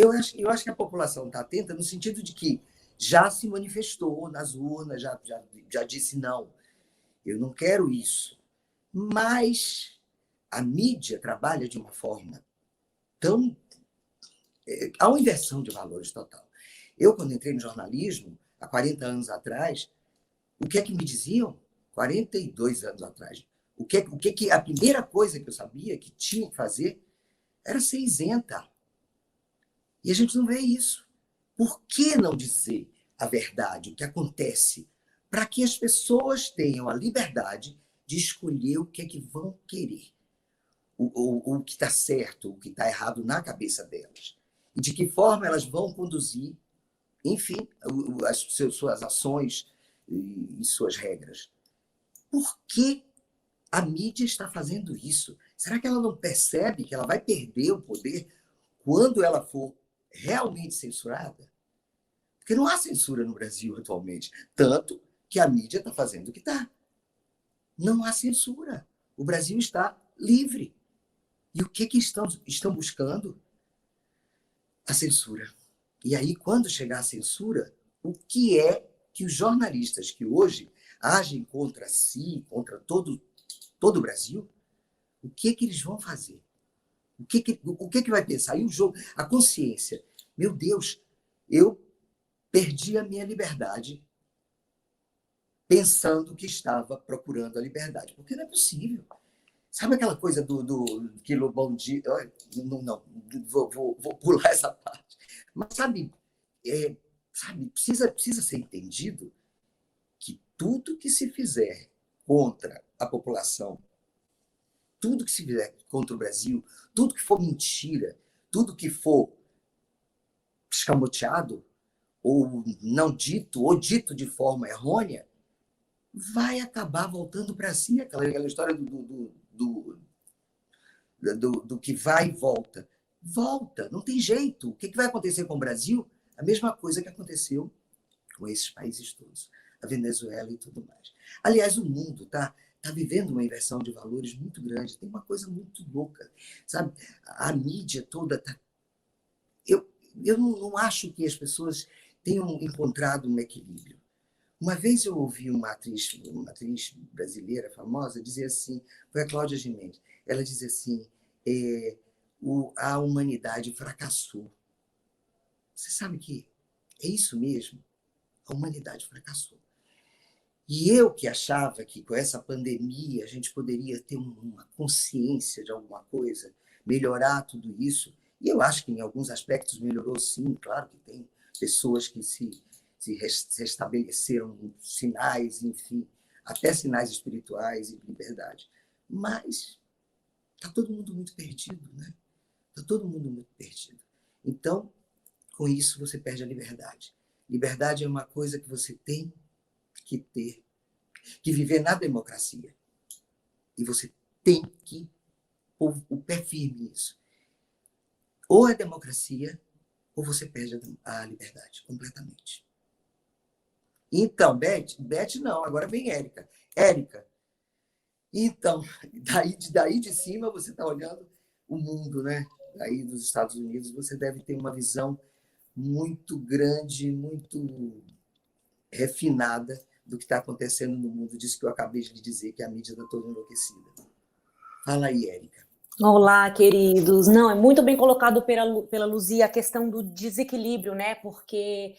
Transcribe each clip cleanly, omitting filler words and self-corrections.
eu acho que a população está atenta no sentido de que já se manifestou nas urnas, já disse não, eu não quero isso. Mas a mídia trabalha de uma forma tão. Há uma inversão de valores total. Eu, quando entrei no jornalismo, há 40 anos atrás, o que é que me diziam? 42 anos atrás. O que a primeira coisa que eu sabia que tinha que fazer era ser isenta. E a gente não vê isso. Por que não dizer a verdade, o que acontece, para que as pessoas tenham a liberdade de escolher o que é que vão querer, o que está certo, o que está errado na cabeça delas, e de que forma elas vão conduzir, enfim, as suas ações e suas regras. Por que a mídia está fazendo isso? Será que ela não percebe que ela vai perder o poder quando ela for realmente censurada? Porque não há censura no Brasil atualmente, tanto que a mídia está fazendo o que está. Não há censura. O Brasil está livre. E o que estão buscando? A censura. E aí, quando chegar a censura, o que é que os jornalistas que hoje agem contra si, contra todo o Brasil, o que é que eles vão fazer? O que vai pensar? E o jogo, a consciência. Meu Deus, eu perdi a minha liberdade pensando que estava procurando a liberdade. Porque não é possível. Sabe aquela coisa do quilo bom dia? Não, vou pular essa parte. Mas precisa ser entendido que tudo que se fizer contra a população, tudo que se fizer contra o Brasil, tudo que for mentira, tudo que for escamoteado, ou não dito, ou dito de forma errônea, vai acabar voltando para si, aquela história do que vai e volta. Volta, não tem jeito. O que vai acontecer com o Brasil? A mesma coisa que aconteceu com esses países todos, a Venezuela e tudo mais. Aliás, o mundo está vivendo uma inversão de valores muito grande. Tem uma coisa muito louca, sabe? A mídia toda está. Eu não acho que as pessoas tenham encontrado um equilíbrio. Uma vez eu ouvi uma atriz brasileira famosa dizer assim, foi a Cláudia Gimenez, ela dizia assim, a humanidade fracassou. Você sabe que é isso mesmo? A humanidade fracassou. E eu que achava que com essa pandemia a gente poderia ter uma consciência de alguma coisa, melhorar tudo isso, e eu acho que em alguns aspectos melhorou sim, claro que tem pessoas que se restabeleceram sinais, enfim, até sinais espirituais e de liberdade. Mas está todo mundo muito perdido, né? Está todo mundo muito perdido. Então, com isso, você perde a liberdade. Liberdade é uma coisa que você tem que ter, que viver na democracia. E você tem que pôr o pé firme nisso. Ou é democracia, ou você perde a liberdade completamente. Então, Beth não, agora vem Érica. Érica, então, daí de cima você está olhando o mundo, né? Daí dos Estados Unidos, você deve ter uma visão muito grande, muito refinada do que está acontecendo no mundo, disso que eu acabei de dizer, que a mídia está toda enlouquecida. Fala aí, Érica. Olá, queridos. Não, é muito bem colocado pela Luzia a questão do desequilíbrio, né? Porque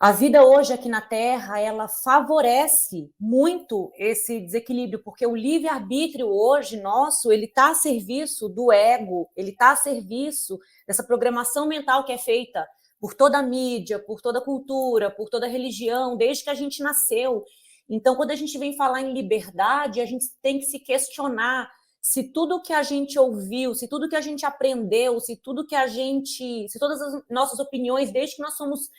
a vida hoje aqui na Terra, ela favorece muito esse desequilíbrio, porque o livre-arbítrio hoje nosso, ele está a serviço do ego, ele está a serviço dessa programação mental que é feita por toda a mídia, por toda a cultura, por toda a religião, desde que a gente nasceu. Então, quando a gente vem falar em liberdade, a gente tem que se questionar se tudo que a gente ouviu, se tudo que a gente aprendeu, se todas as nossas opiniões, desde que nós somos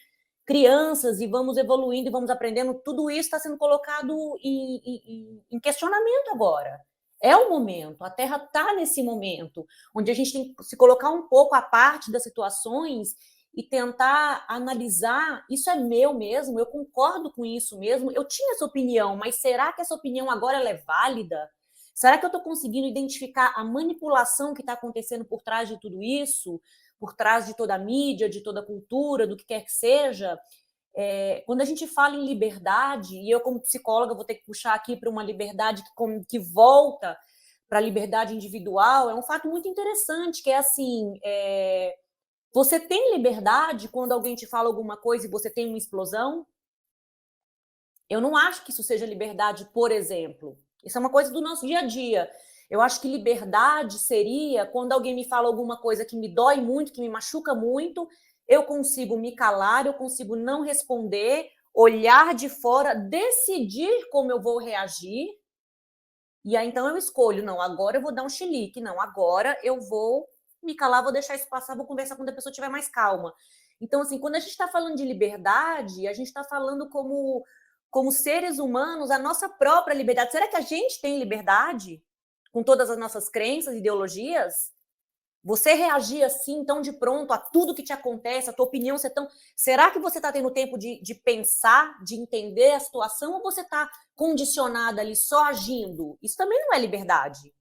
crianças e vamos evoluindo e vamos aprendendo, tudo isso está sendo colocado em questionamento agora. É o momento, a Terra está nesse momento, onde a gente tem que se colocar um pouco à parte das situações e tentar analisar, isso é meu mesmo, eu concordo com isso mesmo, eu tinha essa opinião, mas será que essa opinião agora ela é válida? Será que eu estou conseguindo identificar a manipulação que está acontecendo por trás de tudo isso? por trás de toda a mídia, de toda a cultura, do que quer que seja, quando a gente fala em liberdade, e eu como psicóloga vou ter que puxar aqui para uma liberdade que volta para a liberdade individual, é um fato muito interessante, que é assim, você tem liberdade quando alguém te fala alguma coisa e você tem uma explosão? Eu não acho que isso seja liberdade, por exemplo. Isso é uma coisa do nosso dia a dia. Eu acho que liberdade seria quando alguém me fala alguma coisa que me dói muito, que me machuca muito, eu consigo me calar, eu consigo não responder, olhar de fora, decidir como eu vou reagir, e aí então eu escolho, não, agora eu vou dar um chilique, não, agora eu vou me calar, vou deixar isso passar, vou conversar quando a pessoa estiver mais calma. Então, assim, quando a gente está falando de liberdade, a gente está falando como seres humanos, a nossa própria liberdade. Será que a gente tem liberdade? Com todas as nossas crenças, ideologias? Você reagir assim, tão de pronto, a tudo que te acontece, a tua opinião ser tão... Será que você está tendo tempo de pensar, de entender a situação, ou você está condicionada ali, só agindo? Isso também não é liberdade.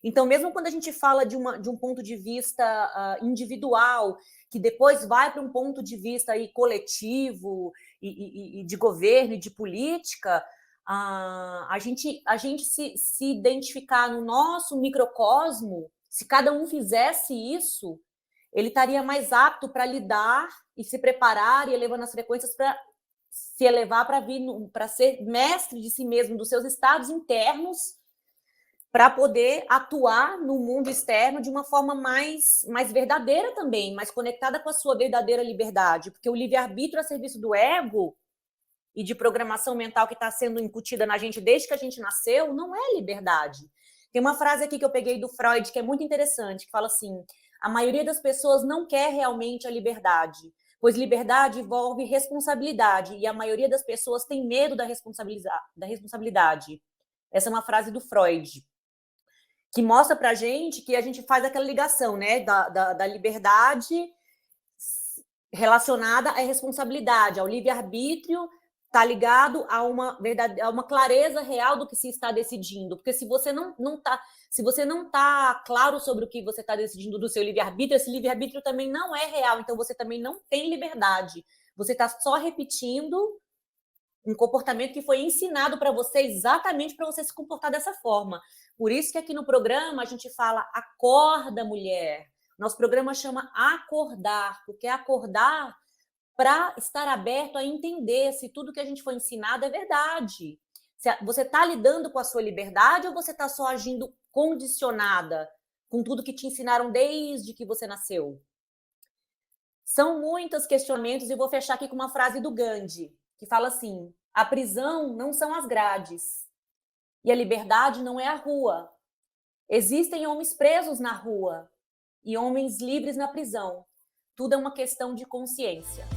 Então, mesmo quando a gente fala de um ponto de vista individual, que depois vai para um ponto de vista aí, coletivo, e de governo e de política, a gente se identificar no nosso microcosmo, se cada um fizesse isso, ele estaria mais apto para lidar e se preparar e elevando as frequências para se elevar para ser mestre de si mesmo, dos seus estados internos, para poder atuar no mundo externo de uma forma mais verdadeira também, mais conectada com a sua verdadeira liberdade, porque o livre-arbítrio a serviço do ego e de programação mental que está sendo incutida na gente desde que a gente nasceu, não é liberdade. Tem uma frase aqui que eu peguei do Freud que é muito interessante, que fala assim: a maioria das pessoas não quer realmente a liberdade, pois liberdade envolve responsabilidade, e a maioria das pessoas tem medo da responsabilidade. Essa é uma frase do Freud, que mostra pra gente que a gente faz aquela ligação, né, da liberdade relacionada à responsabilidade, ao livre-arbítrio, tá ligado a uma clareza real do que se está decidindo, porque se você não tá claro sobre o que você está decidindo do seu livre-arbítrio, esse livre-arbítrio também não é real, então você também não tem liberdade, você está só repetindo um comportamento que foi ensinado para você exatamente para você se comportar dessa forma. Por isso que aqui no programa a gente fala acorda, mulher. Nosso programa chama acordar, porque é acordar para estar aberto a entender se tudo que a gente foi ensinado é verdade. Se você está lidando com a sua liberdade ou você está só agindo condicionada com tudo que te ensinaram desde que você nasceu? São muitos questionamentos e vou fechar aqui com uma frase do Gandhi, que fala assim: a prisão não são as grades e a liberdade não é a rua. Existem homens presos na rua e homens livres na prisão. Tudo é uma questão de consciência.